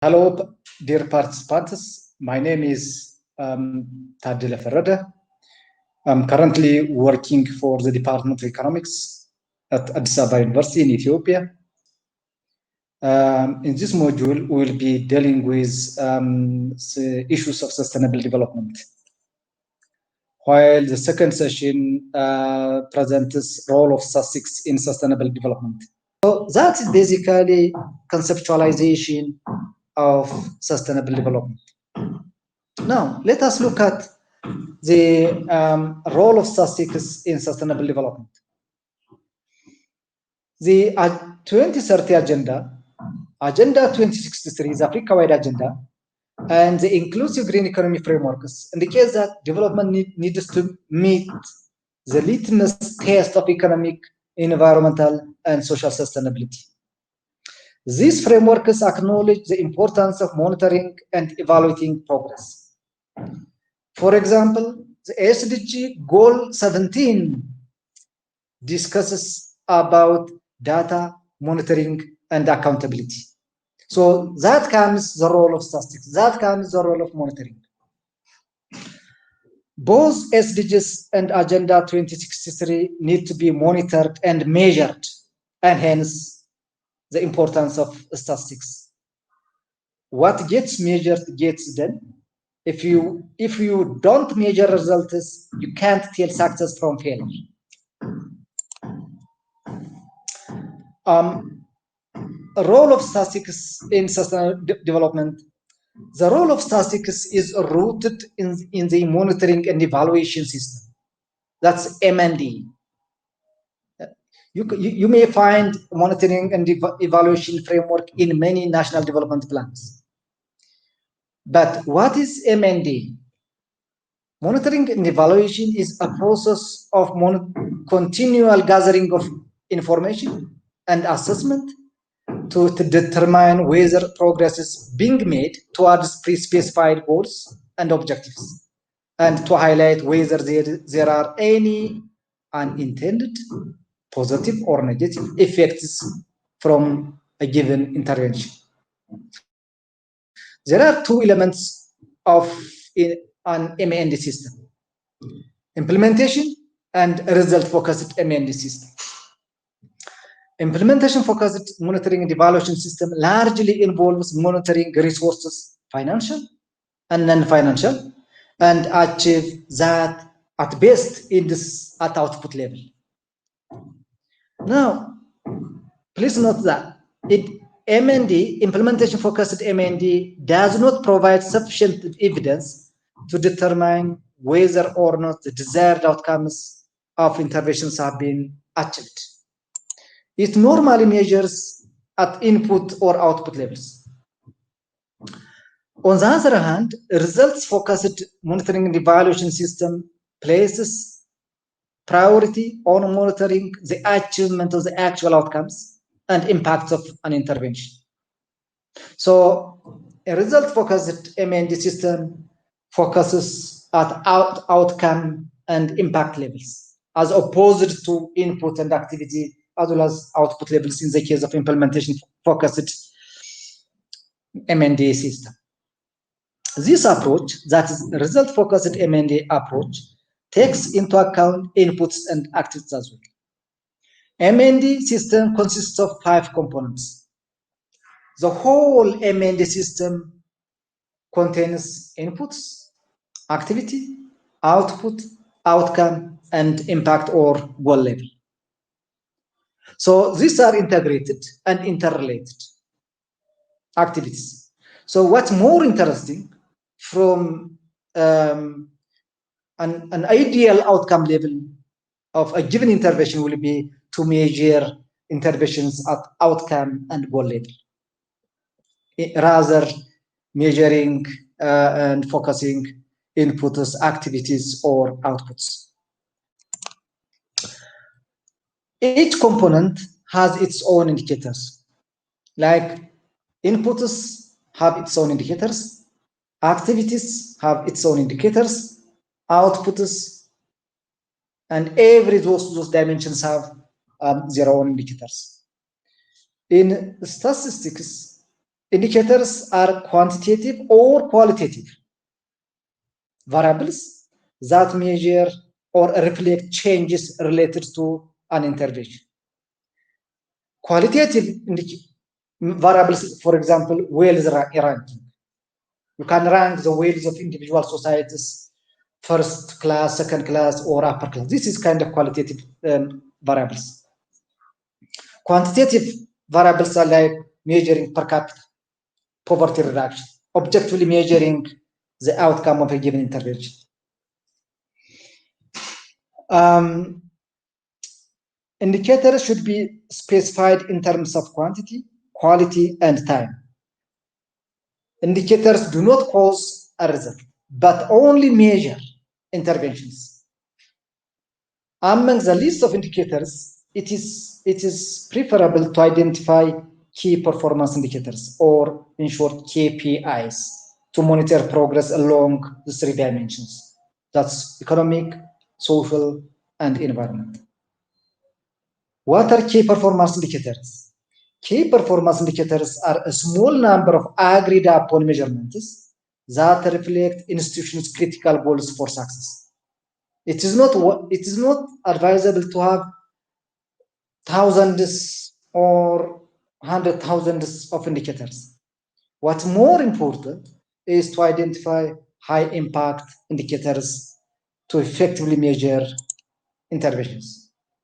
Hello, dear participants. My name is Tadila Ferrada. I'm currently working for the Department of Economics at Addis Ababa University in Ethiopia. In this module, we will be dealing with the issues of sustainable development. While the second session presents the role of statistics in sustainable development. So that is basically conceptualization of sustainable development. Now, let us look at the role of statistics in sustainable development. The 2030 Agenda, Agenda 2063 is Africa-wide agenda, and the inclusive green economy frameworks indicates that development needs to meet the litmus test of economic, environmental, and social sustainability. These frameworks acknowledge the importance of monitoring and evaluating progress. For example, the SDG Goal 17 discusses about data monitoring and accountability. So that comes the role of statistics, that comes the role of monitoring. Both SDGs and Agenda 2063 need to be monitored and measured, and hence the importance of statistics. What gets measured gets done. If you don't measure results, you can't tell success from failure. Role of statistics in sustainable development. The role of statistics is rooted in the monitoring and evaluation system. That's M&E. You may find monitoring and evaluation framework in many national development plans. But what is M&E? Monitoring and evaluation is a process of continual gathering of information and assessment to determine whether progress is being made towards pre-specified goals and objectives, and to highlight whether there are any unintended, positive or negative effects from a given intervention. There are two elements of an M&E system: implementation and result-focused M&E system. Implementation-focused monitoring and evaluation system largely involves monitoring resources, financial and non-financial, and achieve that at best at output level. Now, please note that M&D, implementation-focused M&D, does not provide sufficient evidence to determine whether or not the desired outcomes of interventions have been achieved. It normally measures at input or output levels. On the other hand, results-focused monitoring and evaluation system places priority on monitoring the achievement of the actual outcomes and impacts of an intervention. So a result-focused M&D system focuses at outcome and impact levels, as opposed to input and activity, as well as output levels in the case of implementation-focused M&D system. This approach, that is result-focused M&D approach, takes into account inputs and activities as well. M&D system consists of 5 components. The whole M&D system contains inputs, activity, output, outcome, and impact or goal level. So these are integrated and interrelated activities. So what's more interesting from an ideal outcome level of a given intervention will be to measure interventions at outcome and goal level, rather measuring and focusing inputs, activities, or outputs. Each component has its own indicators. Like inputs have its own indicators, activities have its own indicators, outputs, and every those dimensions have their own indicators. In statistics, Indicators are quantitative or qualitative variables that measure or reflect changes related to an intervention. Qualitative variables, for example, wealth ranking. You can rank the wealth of individual societies, first class, second class, or upper class. This is kind of qualitative variables. Quantitative variables are like measuring per capita, poverty reduction, objectively measuring the outcome of a given intervention. Indicators should be specified in terms of quantity, quality, and time. Indicators do not cause a result, but only measure interventions. Among the list of indicators, it is preferable to identify key performance indicators, or in short, KPIs, to monitor progress along the 3 dimensions. That's economic, social, and environment. What are key performance indicators? Key performance indicators are a small number of agreed upon measurements that reflect institutions' critical goals for success. It is not advisable to have thousands or 100,000s of indicators. What's more important is to identify high impact indicators to effectively measure interventions.